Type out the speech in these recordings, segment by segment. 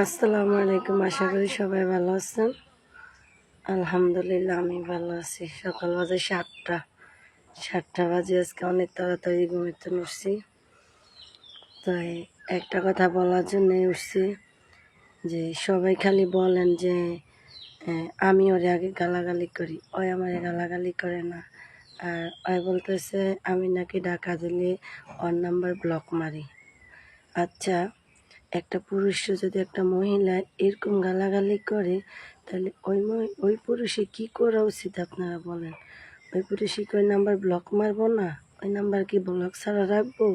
আসসালামু আলাইকুম। আশা করি সবাই ভালো আছেন। আলহামদুলিল্লাহ আমি ভালো আছি। সকাল বাজে 7টা বাজে। আজকে অনেক তাড়াতাড়ি ঘুমিতে উঠছি। তাই একটা কথা বলার জন্য উঠছি যে সবাই খালি বলেন যে আমি ওরে আগে গালাগালি করি, ওই আমার গালাগালি করে না। আর ওই বলতেছে আমি নাকি ডাকা দিলে ওর নাম্বার ব্লক মারি। আচ্ছা, একটা পুরুষ যদি একটা মহিলা এরকম গালাগালি করে, তাহলে ওই পুরুষে কি করা উচিত আপনারা বলেন? ওই পুরুষে কি ওই নাম্বার ব্লক মারবো না? ওই নাম্বার কি ব্লক ছাড়া রাখবো?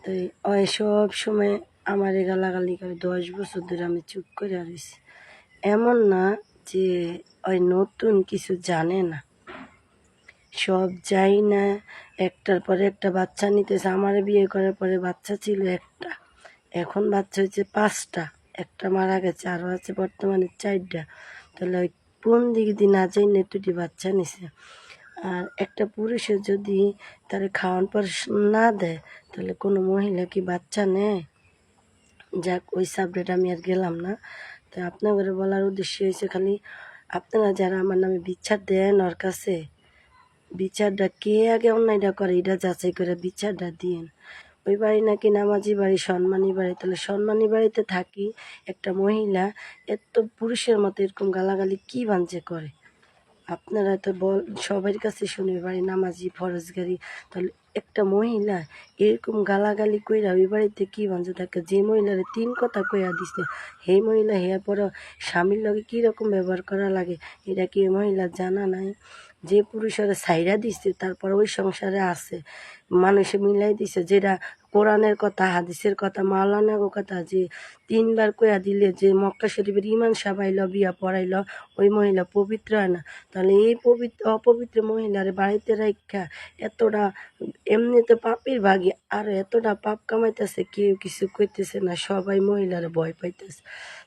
তাই ওই সব সময় আমার গালাগালি করে 10 বছর ধরে আমি চুপ করে রয়েছি। এমন না যে ওই নতুন কিছু জানে না, সব যাই না। একটার পরে একটা বাচ্চা নিতেছে। আমার বিয়ে করার পরে বাচ্চা ছিল একটা, এখন বাচ্চা হয়েছে 5টা। একটা মারা গেছে, আরও আছে বর্তমানে 4টা। তাহলে ওই কোন দিক দিয়ে না যাই না দুটি বাচ্চা নিছে। আর একটা পুরুষের যদি তার খাওয়ান পর না দেয়, তাহলে কোনো মহিলা কি বাচ্চা নেয়? যাক, ওই সাবজেক্ট আমি আর গেলাম না। তো আপনাদের বলার উদ্দেশ্য হয়েছে খালি আপনারা যারা আমার নামে বিচার দেন, ওর কাছে বিচারটা কে আগে অন্যায়টা করে এটা যাচাই করে বিচারটা দিন। ওই বাড়ি নাকি নামাজি বাড়ি, সম্মানী বাড়ি। তাহলে সম্মানী বাড়িতে থাকি একটা মহিলা এত পুরুষের মতো এরকম গালাগালি কি বাঞ্চে করে? আপনারা তো সবার কাছে শুনি বাড়ি নামাজি ফরজগারি। তাহলে একটা মহিলা এরকম গালাগালি কইরা ওই বাড়িতে কি বাঞ্চে থাকে? যে মহিলারে 3 কথা কইয়া দিছে, সেই মহিলা হেয়ার পর স্বামীর লগে কীরকম ব্যবহার করা লাগে এটা কি মহিলা জানা নাই? যে পুরুষেরা ছাইরা দিচ্ছে তারপর ওই সংসারে আছে, মানুষে মিলাই দিছে, যেটা কোরআনের কথা, হাদিসের কথা, মাওলানার কথা, যে 3বার কইয়া দিলে যে মক্কা শরীফের ইমান সাবাইল বিয়া পড়াইল, ওই মহিলা পবিত্র হয় না। তাহলে এই অপবিত্র মহিলার বাড়িতে রাখা এতটা এমনিতে পাপের ভাগী, আর এতটা পাপ কামাইতেছে, কেউ কিছু কইতেছে না, সবাই মহিলারা ভয় পাইতেছে।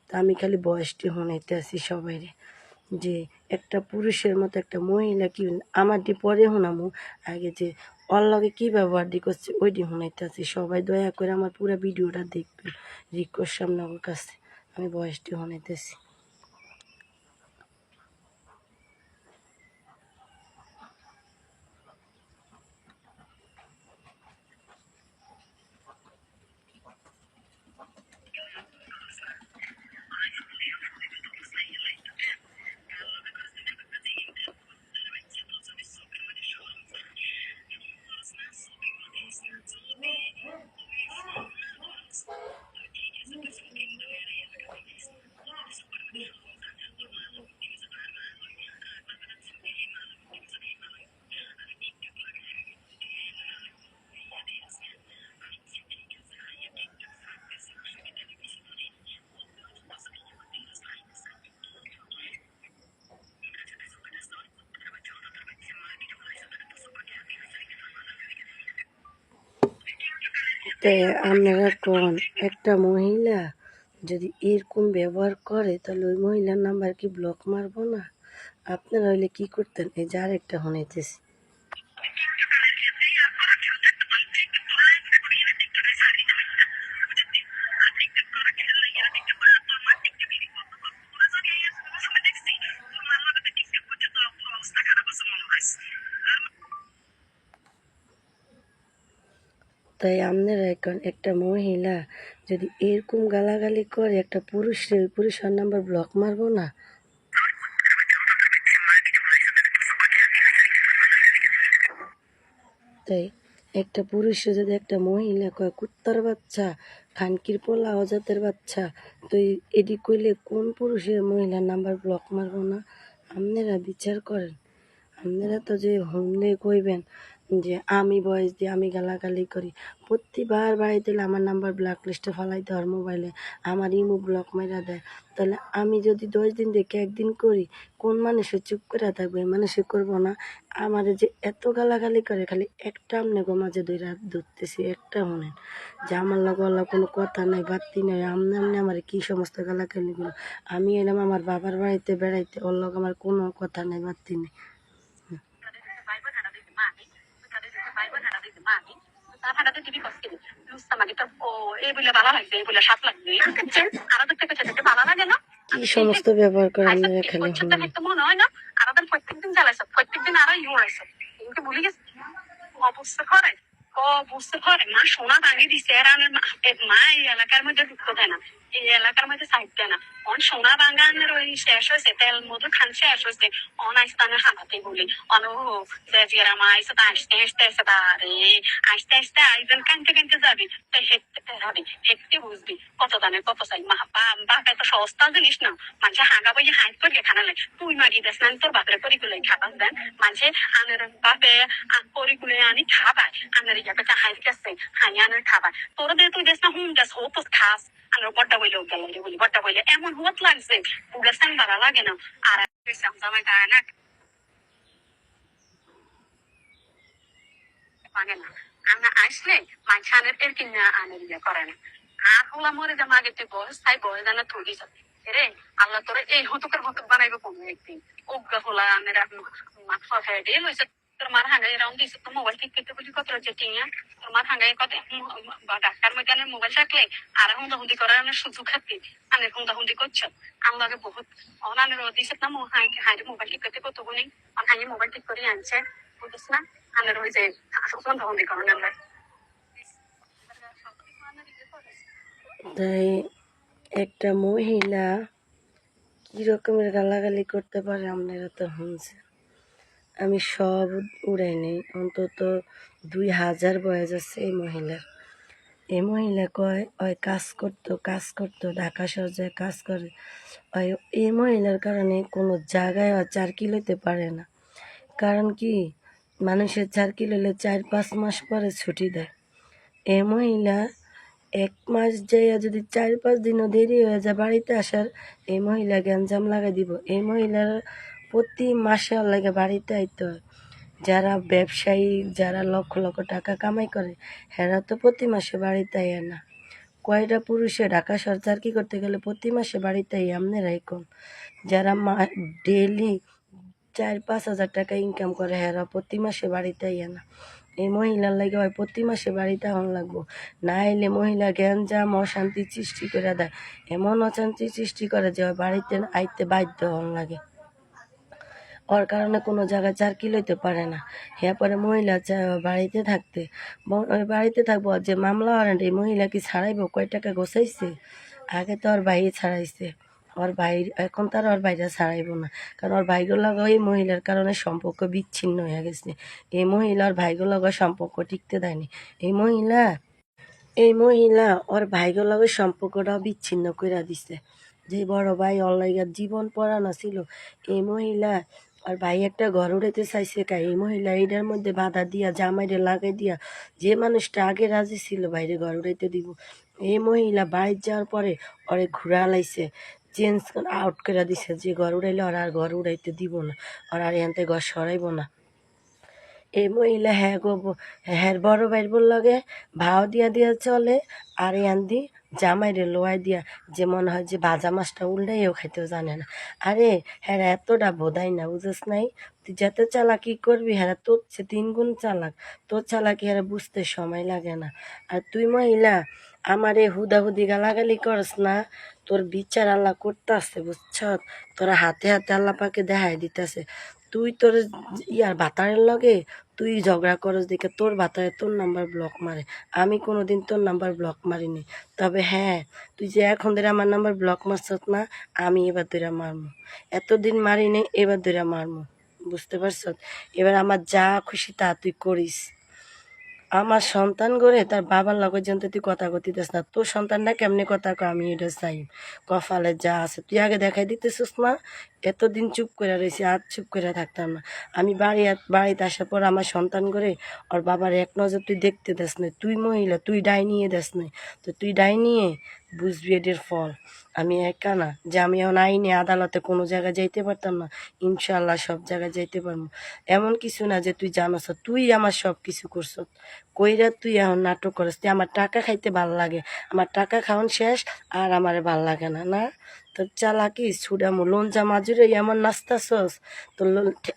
তা আমি খালি বয়সটি শুনাইতে আছি সবাইরে যে একটা পুরুষের মতো একটা মহিলা কি আমারটি পরে শোনামু, আগে যে ওর লগে কী ব্যবহারটি করছে ওইটি শুনাইতে আছি। সবাই দয়া করে আমার পুরো ভিডিওটা দেখবেন, রিকোয়েস্ট সামনে আমার কাছে। আমি বয়সটি শুনাইতেছি। তাই আপনারা কোন একটা মহিলা যদি এরকম ব্যবহার করে, তাহলে ওই মহিলার নাম্বার কি ব্লক মারবো না? আপনারা হইলে কি করতেন? এই যার একটা শুনাইতেছি। তাই আপনারা এখন একটা মহিলা যদি এরকম গালাগালি করে একটা পুরুষের, ওই পুরুষের নাম্বার ব্লক মারবো না? তাই একটা পুরুষে যদি একটা মহিলা কয় কুত্তার বাচ্চা, খানকির পোলা, অজাতের বাচ্চা, তো এটি কইলে কোন পুরুষের মহিলার নাম্বার ব্লক মারবো না? আপনারা বিচার করেন। আপনারা তো যে হুমলে কইবেন যে আমি বয়স দিয়ে আমি গালাগালি করি, প্রতিবার বাড়িতে আমার নাম্বার ব্লক লিস্টে ফালাই দেওয়ার মোবাইলে, আমার ইমো ব্লক মেরা দেয়। তাহলে আমি যদি 10 দিন দেখে একদিন করি, কোন মানুষের চুপ করে থাকবে? মানুষে করবো না? আমার যে এত গালাগালি করে, খালি একটা আমনে গো মাঝে ধরতেছি, একটা শুনেন যে আমার লগে ওলা কোনো কথা নাই, বাত্তি নাই, আমনে আমনে আমার কি সমস্ত গালাগালিগুলো। আমি এলাম আমার বাবার বাড়িতে বেড়াইতে, ওর লগে আমার কোনো কথা নাই, বাত্তি নেই। কি সমস্ত ব্যবহার করে আইসা আপনারা কি খালি করছো দেখে তো মনে হয় না? আর ওদের প্রত্যেকদিন জ্বালাইছো, প্রত্যেকদিন আরো ইউড়াইছো। কিন্তু ভুলে গেছি অবস্থা করে অবস্থা করে মা সোনা ভাঙি দিছে এরানের মা এই এলাকার মধ্যে ঢুকতে দেয় না, এই এলাকার মধ্যে সাইড দেয় না। অন সোনা ভাঙানের ওই শেষ হয়েছে, তেল মধু খান শেষ হয়েছে, অন আইস্তানের হাতাতে বলি অন জিয়ারা মা আইসে তা আসতে আসতে আসতে তারে আসতে আসতে আইজন কানতে কানতে যাবি তাই হেঁটতে বেরোবি, হেঁটতে বুঝবি কত দানে কত চাই মা বাপ এত সস্তা জিনিস না। মানুষে হাগা বইয়ে হাইট করিয়ে খানালে তুই মাগি দেশ না তোর বাপের পরিগুলো খাবার দেন মানুষে আনের বাপে পরিগুলো আনি খাবার আনের ইয়াকে হাইট গেছে হাই আনের খাবার তোর দে তুই দেশ না হুম দেশ ও তো খাস আনের বড্ডা বইলে গেল বলি বড্ডা বইলে এমন হুয়াত লাগছে পুরা সাং বাড়া লাগে না। আর জামাই গায় না পাগে না আমরা আসলে মানুষ আনের এর কিনা আনের ইয়ে করে না। আর হলা মরে যে মাগে তুই বয়স তাই বয়স জানা থুড়ি যাবে রে আল্লাহ তোর এই হতুকের হতুক বানাইবে কোনো একদিন উগ্গা হলা আনের মাথা হেডে লইছে তোর মার হাঙ্গাই রাউন্ড দিছে তো মোবাইল ঠিক করতে বলি কত রয়েছে টিয়া তোর মার হাঙ্গাই কত ডাক্তার মেকানের মোবাইল থাকলে আর হুন্দাহুন্দি করার সুযোগ খাতি আনের হুন্দাহুন্দি করছো আল্লাহকে বহুত অনানের দিছে না হাই মোবাইল ঠিক করতে কত গুনি আর হাই মোবাইল ঠিক করে আনছে বুঝিস না আনের ওই যে হুন্দাহুন্দি করেন আমরা তাই একটা মহিলা কি রকমের গালাগালি করতে পারে আপনারা তো শুনছেন। আমি সব উড়াই নেই, অন্তত 2000 বয়স আছে এই মহিলার। এই মহিলা কয় ওই কাজ করতো ঢাকা শহর যায় কাজ করে। ওই এই মহিলার কারণে কোনো জায়গায় 4 কিলোতে পারে না। কারণ কি মানুষের 4 কিলো হলে 4-5 মাস পরে ছুটি দেয়। এই মহিলা 1 মাস যাইয়া যদি 4-5 দিনও দেরি হয়ে যায় বাড়িতে আসার, এই মহিলা গ্যাঞ্জাম লাগাই দিব। এই মহিলার প্রতি মাসে লাগে বাড়িতে আইতে হয়। যারা ব্যবসায়ী, যারা লক্ষ লক্ষ টাকা কামাই করে, হেরা তো প্রতি মাসে বাড়িতে আইয়া না। কয়টা পুরুষে ঢাকা শহর চাকরি করতে গেলে প্রতি মাসে বাড়িতে আই আপনারাই কোন। যারা ডেইলি 4-5 হাজার টাকা ইনকাম করে, হেরা প্রতি মাসে বাড়িতে আইয়া না। এই মহিলার লাগে হয় প্রতি মাসে বাড়িতে হন লাগবো, না এলে মহিলা গ্যাঞ্জাম অশান্তি সৃষ্টি করে দেয়। এমন অশান্তি সৃষ্টি করে যে ওই বাড়িতে আইতে বাধ্য হন লাগে। ওর কারণে কোনো জায়গায় 4 কিলোইতে পারে না। হ্যাঁ পরে মহিলা বাড়িতে থাকতে ওই বাড়িতে থাকবো। যে মামলা ওয়ারেন্ট এই মহিলা কি ছাড়াইবো? কয় টাকা গোছাইছে? আগে তো ওর ভাই ছাড়াইছে, ওর ভাই এখন তার ওর ভাইরা ছাড়াইবো না। কারণ ওর ভাইগুলো এই মহিলার কারণে সম্পর্ক বিচ্ছিন্ন হয়ে গেছে। এই মহিলার ভাইগুলো সম্পর্ক টিকতে দেয়নি। এই মহিলা ওর ভাইগুলোর সম্পর্কটাও বিচ্ছিন্ন করে দিছে। যে বড় ভাই ওর লাইগা জীবন পড়ানো ছিল, এই মহিলা আর ভাই একটা ঘর উড়াইতে চাইছে এই মহিলা এইটার মধ্যে বাধা দিয়া জামাইরে লাগাই দিয়া যে মানুষটা আগে রাজি ছিল বাইরে ঘর উড়াইতে দিব, এই মহিলা বাড়ি যাওয়ার পরে ওরে ঘুরা লাইছে, চেঞ্জ আউট করে দিছে যে ঘর উড়াইলে ওর আর ঘর উড়াইতে দিব না, ওর আর এনতে ঘর সরাইব না। এই মহিলা হ্যাঁ বড় ভাইয়ের লগে ভাও দিয়া দিয়া চলে, আর দি জামাইরে লোয়াই দিয়া যে মনে হয় যে ভাজা মাছটা উল্টাইও খাইতেও জানে না। আরে হ্যাঁ এতটা বোধাই না, বুঝেস নাই? তুই যত চালাকি করবি হ্যাঁ তোর সে 3 গুণ চালাক, তোর চালাকি হ্যাঁ বুঝতে সময় লাগে না। আর তুই মহিলা আমারে হুদাহুদি গালাগালি করস না, তোর বিচার আল্লাহ করতে আসছে বুঝছ। তোরা হাতে হাতে আল্লাহ পাকে দেখাই দিতেছে। তুই তোর ইয়ার বাতারের লগে তুই ঝগড়া করস দেখে তোর বাতারে তোর নাম্বার ব্লক মারে। আমি কোনোদিন তোর নাম্বার ব্লক মারিনি। তবে হ্যাঁ, তুই যে এখন ধরে আমার নাম্বার ব্লক মারছত না, আমি এবার ধরে মারমু। এতদিন মারিনি, এবার ধরে মারমু। বুঝতে পারছ? এবার আমার যা খুশি তা তুই করিস। আমার সন্তান গড়ে তার বাবার লগে যেন তুই কথা কতিস না। তোর সন্তানটা কেমনে কথা কয় আমি এটা চাই। কপালে যা আছে তুই আগে দেখাই দিতেছিস না। এতদিন চুপ করে রয়েছি, আর চুপ করে থাকতাম না। আমি বাড়িতে আসার পর আমার সন্তান করে ওর বাবার এক নজর তুই দেখতে দেস না। তুই মহিলা, তুই ডাই নিয়ে দেস না। তো তুই ডাই নিয়ে বুঝবি এটির ফল। আমি একা না যে আমি এখন আইনে আদালতে কোনো জায়গায় যাইতে পারতাম না, ইনশাল্লাহ সব জায়গায় যাইতে পারবো। এমন কিছু না যে তুই জানোস, তুই আমার সব কিছু করছ। কইরা তুই এখন নাটক করস, তুই আমার টাকা খাইতে ভাল লাগে, আমার টাকা খাওয়ান শেষ আর আমার ভাল লাগে না। না তোর চালাকি ছুডামো লঞ্চা মাজুরে এমন নাচতাছস, তোর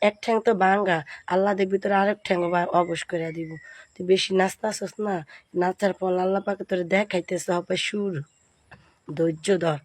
এক ঠ্যাং তো ভাঙ্গা, আল্লাহ দেখবি তোর আরেক ঠ্যাং অবশ করে দিব। তুই বেশি নাচতাছস না, নাচার পর আল্লাহ পাকে তোর দেখাইতেছে হবে সুর। ধৈর্য ধর,